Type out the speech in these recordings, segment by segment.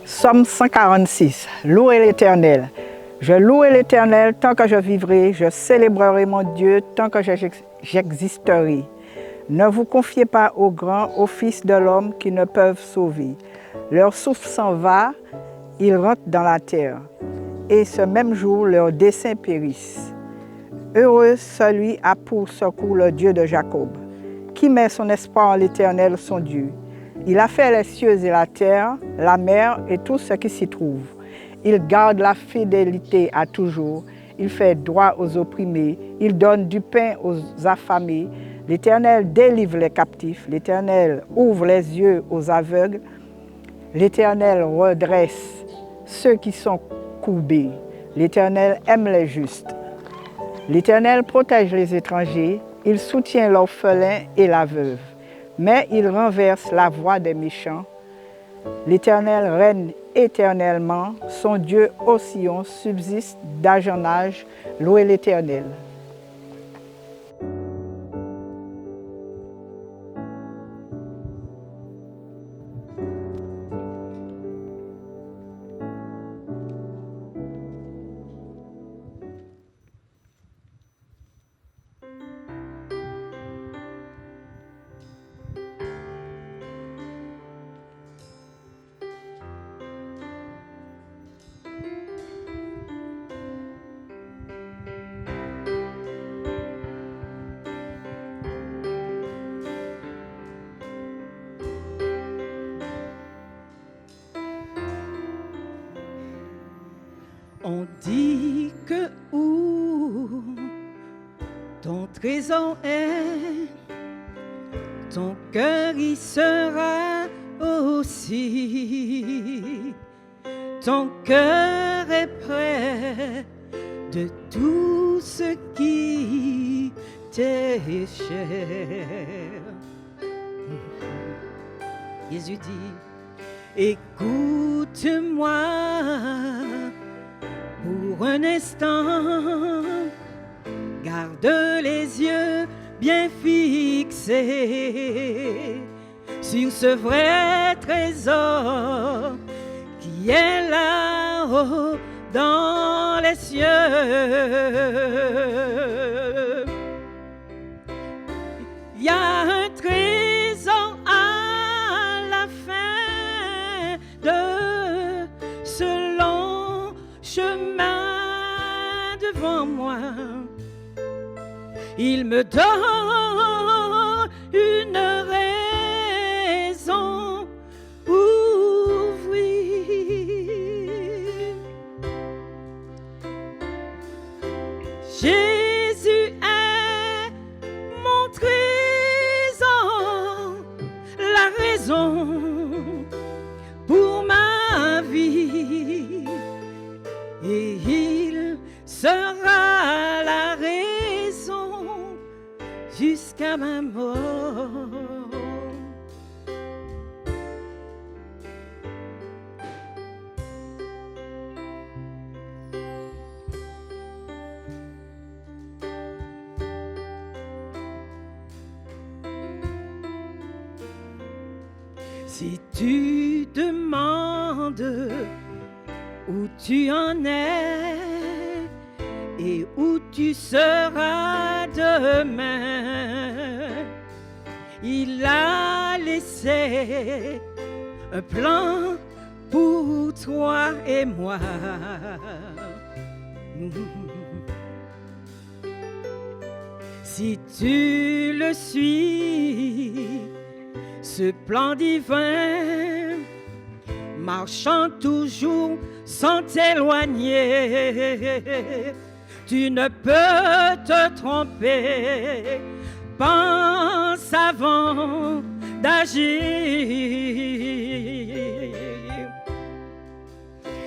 Psaume 146. Louez l'Éternel. Je louerai l'Éternel tant que je vivrai, je célébrerai mon Dieu tant que j'existerai. Ne vous confiez pas aux grands, aux fils de l'homme qui ne peuvent sauver. Leur souffle s'en va, ils rentrent dans la terre, et ce même jour leurs desseins périssent. Heureux celui a pour secours le Dieu de Jacob, qui met son espoir en l'Éternel son Dieu. Il a fait les cieux et la terre, la mer et tout ce qui s'y trouve. Il garde la fidélité à toujours. Il fait droit aux opprimés. Il donne du pain aux affamés. L'Éternel délivre les captifs. L'Éternel ouvre les yeux aux aveugles. L'Éternel redresse ceux qui sont courbés. L'Éternel aime les justes. L'Éternel protège les étrangers. Il soutient l'orphelin et la veuve. Mais il renverse la voie des méchants. L'Éternel règne éternellement, son Dieu au Sion subsiste d'âge en âge. Louez l'Éternel. On dit que où ton trésor est, ton cœur y sera aussi. Ton cœur est près de tout ce qui t'est cher. Jésus dit, écoute-moi pour un instant, garde les yeux bien fixés sur ce vrai trésor qui est là-haut dans les cieux. Il y a un trésor à la fin de ce long chemin devant moi. Il me donne une raison pour vivre. Jésus est mon trésor, la raison pour ma vie, et il sera la raison jusqu'à ma mort. Si tu demandes où tu en es et où tu seras demain, il a laissé un plan pour toi et moi. Si tu le suis, ce plan divin, marchant toujours sans t'éloigner, tu ne peux te tromper. Pense avant d'agir.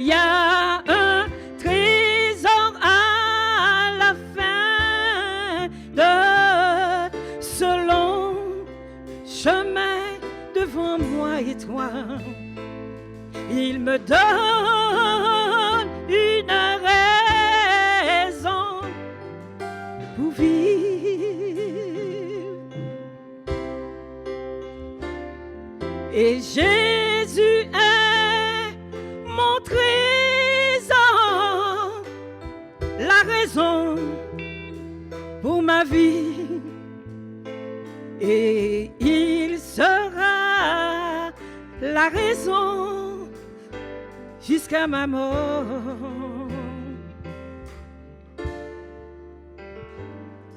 Il y a un trésor à la fin de ce long chemin devant moi et toi. Il me donne une raison pour vivre. Et Jésus est vie, et il sera la raison jusqu'à ma mort.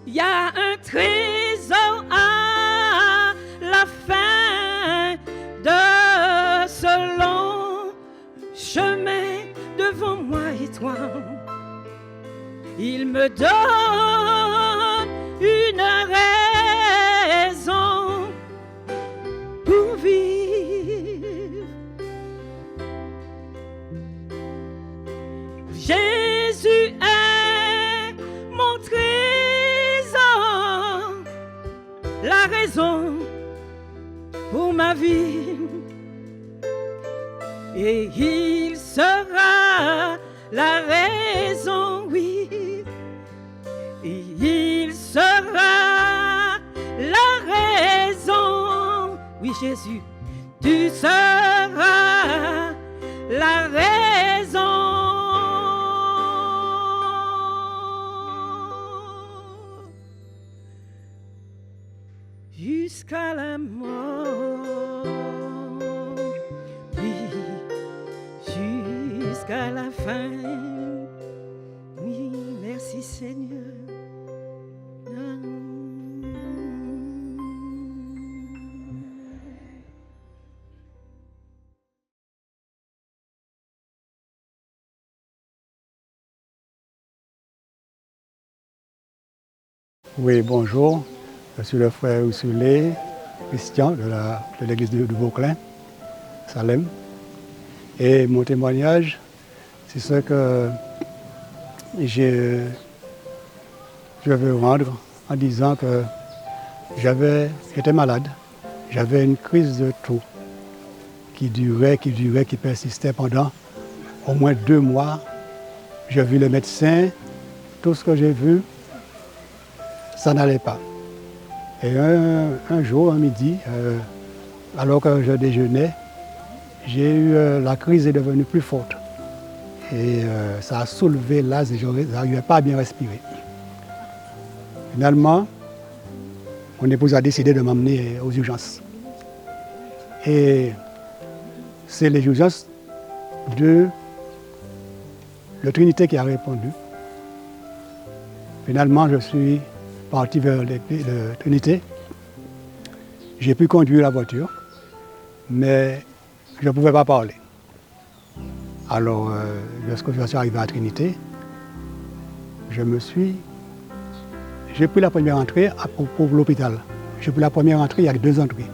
Il y a un trésor à la fin de ce long chemin devant moi et toi. Il me donne une raison pour vivre. Jésus est mon trésor, la raison pour ma vie, et il sera la raison, oui, et il sera la raison, oui Jésus, tu seras la raison jusqu'à la mort, oui, jusqu'à la fin. Oui, merci Seigneur. Oui, bonjour. Je suis le frère Ursule Christian de l'église de Vauclin, Salem. Et mon témoignage, c'est ce que je veux rendre en disant que j'étais malade. J'avais une crise de toux qui durait, qui persistait pendant au moins 2 mois. J'ai vu le médecin, tout ce que j'ai vu, ça n'allait pas. Et un jour, un midi, alors que je déjeunais, j'ai eu la crise est devenue plus forte. Et ça a soulevé l'asthme et je n'arrivais pas à bien respirer. Finalement, mon épouse a décidé de m'emmener aux urgences. Et c'est les urgences de la Trinité qui a répondu. Finalement, je suis parti vers le Trinité. J'ai pu conduire la voiture, mais je ne pouvais pas parler. Alors, lorsque je suis arrivé à Trinité, j'ai pris la première entrée pour l'hôpital. J'ai pris la première entrée, il y a 2 entrées.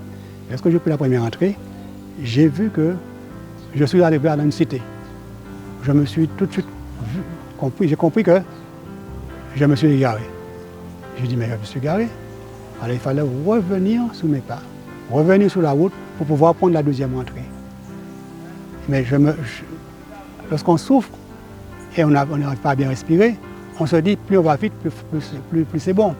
Lorsque j'ai pris la première entrée, j'ai vu que je suis arrivé dans une cité. Je me suis tout de suite j'ai compris que je me suis égaré. J'ai dit, mais je me suis garé. Alors il fallait revenir sous mes pas, revenir sur la route pour pouvoir prendre la deuxième entrée. Mais lorsqu'on souffre et on n'arrive pas à bien respirer, on se dit, plus on va vite, plus c'est bon.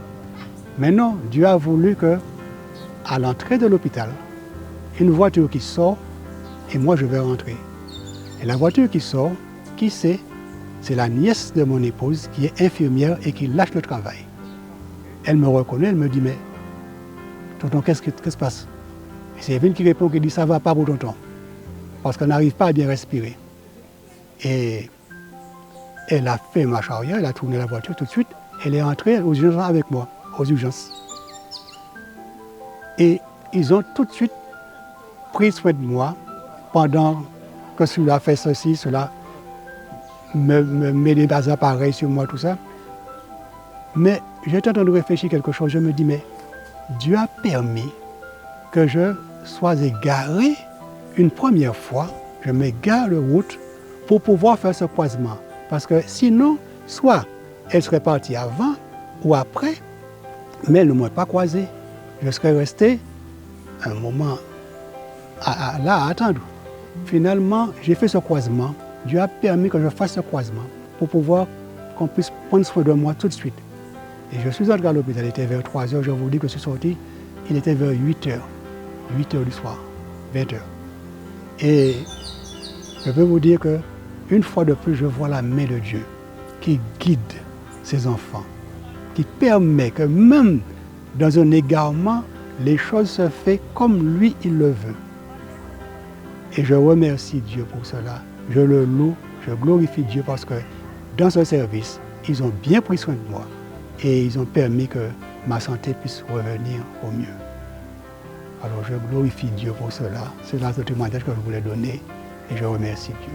Mais non, Dieu a voulu qu'à l'entrée de l'hôpital, une voiture qui sort et moi je vais rentrer. Et la voiture qui sort, qui c'est? C'est la nièce de mon épouse qui est infirmière et qui lâche le travail. Elle me reconnaît, elle me dit, mais tonton, qu'est-ce qui se passe? Et c'est Evelyne qui répond, qui dit, ça ne va pas pour tonton, parce qu'on n'arrive pas à bien respirer. Et elle a fait marche arrière, elle a tourné la voiture tout de suite, elle est entrée aux urgences avec moi, aux urgences. Et ils ont tout de suite pris soin de moi pendant que cela fait ceci, cela me met des appareils sur moi, tout ça. Mais j'étais en train de réfléchir quelque chose, je me dis, mais Dieu a permis que je sois égaré une première fois, je m'égare de route pour pouvoir faire ce croisement. Parce que sinon, soit elle serait partie avant ou après, mais elle ne m'aurait pas croisé. Je serais resté un moment là à attendre. Finalement, j'ai fait ce croisement. Dieu a permis que je fasse ce croisement pour pouvoir qu'on puisse prendre soin de moi tout de suite. Et je suis entré à l'hôpital, il était vers 3 heures, je vous dis que je suis sorti, il était vers 8 heures. 8 heures du soir, 20 heures. Et je peux vous dire qu'une fois de plus, je vois la main de Dieu qui guide ses enfants, qui permet que même dans un égarement, les choses se font comme lui, il le veut. Et je remercie Dieu pour cela. Je le loue, je glorifie Dieu parce que dans ce service, ils ont bien pris soin de moi et ils ont permis que ma santé puisse revenir au mieux. Alors je glorifie Dieu pour cela. C'est là ce témoignage que je voulais donner et je remercie Dieu.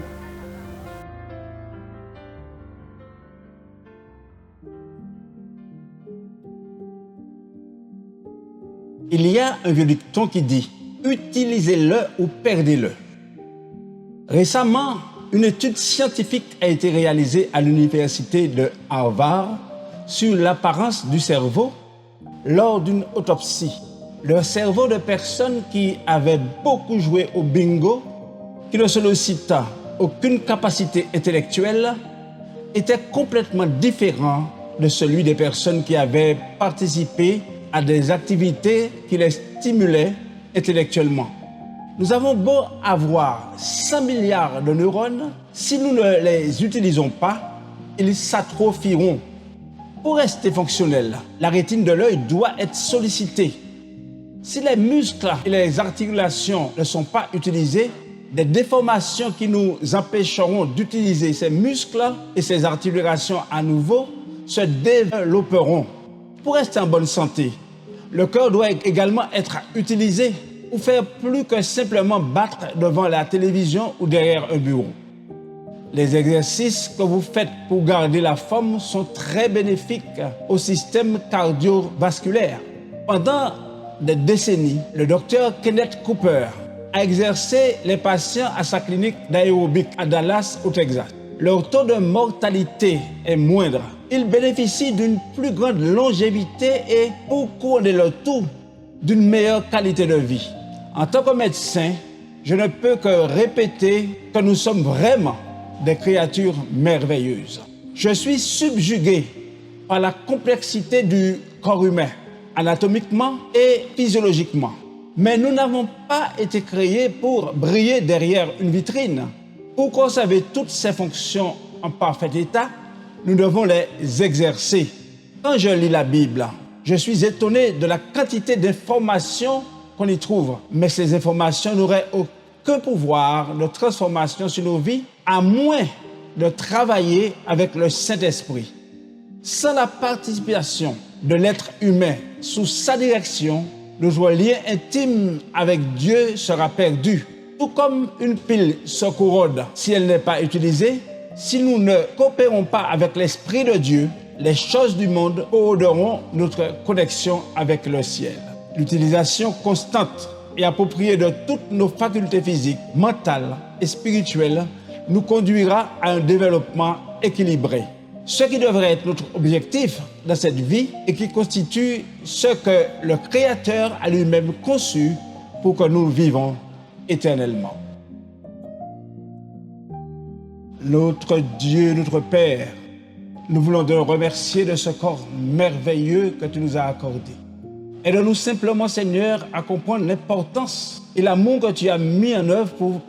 Il y a un vieux dicton qui dit « Utilisez-le ou perdez-le ». Récemment, une étude scientifique a été réalisée à l'université de Harvard sur l'apparence du cerveau lors d'une autopsie. Le cerveau de personnes qui avaient beaucoup joué au bingo, qui ne sollicitent aucune capacité intellectuelle, était complètement différent de celui des personnes qui avaient participé à des activités qui les stimulaient intellectuellement. Nous avons beau avoir 100 milliards de neurones, si nous ne les utilisons pas, ils s'atrophieront. Pour rester fonctionnel, la rétine de l'œil doit être sollicitée. Si les muscles et les articulations ne sont pas utilisés, des déformations qui nous empêcheront d'utiliser ces muscles et ces articulations à nouveau se développeront. Pour rester en bonne santé, le cœur doit également être utilisé pour faire plus que simplement battre devant la télévision ou derrière un bureau. Les exercices que vous faites pour garder la forme sont très bénéfiques au système cardiovasculaire. Pendant des décennies, le docteur Kenneth Cooper a exercé les patients à sa clinique d'aérobic à Dallas, au Texas. Leur taux de mortalité est moindre. Ils bénéficient d'une plus grande longévité et, pour couronner le tout, d'une meilleure qualité de vie. En tant que médecin, je ne peux que répéter que nous sommes vraiment des créatures merveilleuses. Je suis subjugué par la complexité du corps humain, anatomiquement et physiologiquement. Mais nous n'avons pas été créés pour briller derrière une vitrine. Pour conserver toutes ces fonctions en parfait état, nous devons les exercer. Quand je lis la Bible, je suis étonné de la quantité d'informations qu'on y trouve. Mais ces informations n'auraient aucun pouvoir de transformation sur nos vies, à moins de travailler avec le Saint-Esprit. Sans la participation de l'être humain sous sa direction, notre lien intime avec Dieu sera perdu. Tout comme une pile se corrode si elle n'est pas utilisée, si nous ne coopérons pas avec l'Esprit de Dieu, les choses du monde corroderont notre connexion avec le ciel. L'utilisation constante et appropriée de toutes nos facultés physiques, mentales et spirituelles nous conduira à un développement équilibré. Ce qui devrait être notre objectif dans cette vie et qui constitue ce que le Créateur a lui-même conçu pour que nous vivons éternellement. Notre Dieu, notre Père, nous voulons te remercier de ce corps merveilleux que tu nous as accordé. Aide-nous simplement, Seigneur, à comprendre l'importance et l'amour que tu as mis en œuvre pour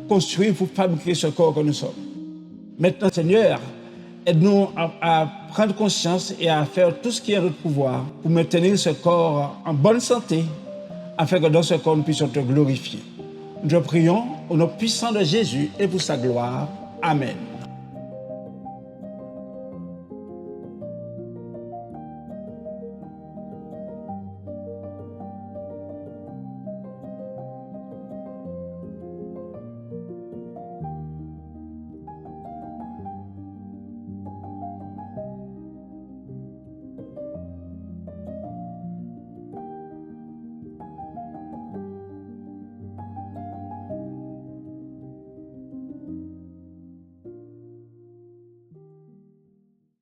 construire, pour fabriquer ce corps que nous sommes. Maintenant, Seigneur, aide-nous à prendre conscience et à faire tout ce qui est en notre pouvoir pour maintenir ce corps en bonne santé, afin que dans ce corps, nous puissions te glorifier. Nous te prions au nom puissant de Jésus et pour sa gloire. Amen.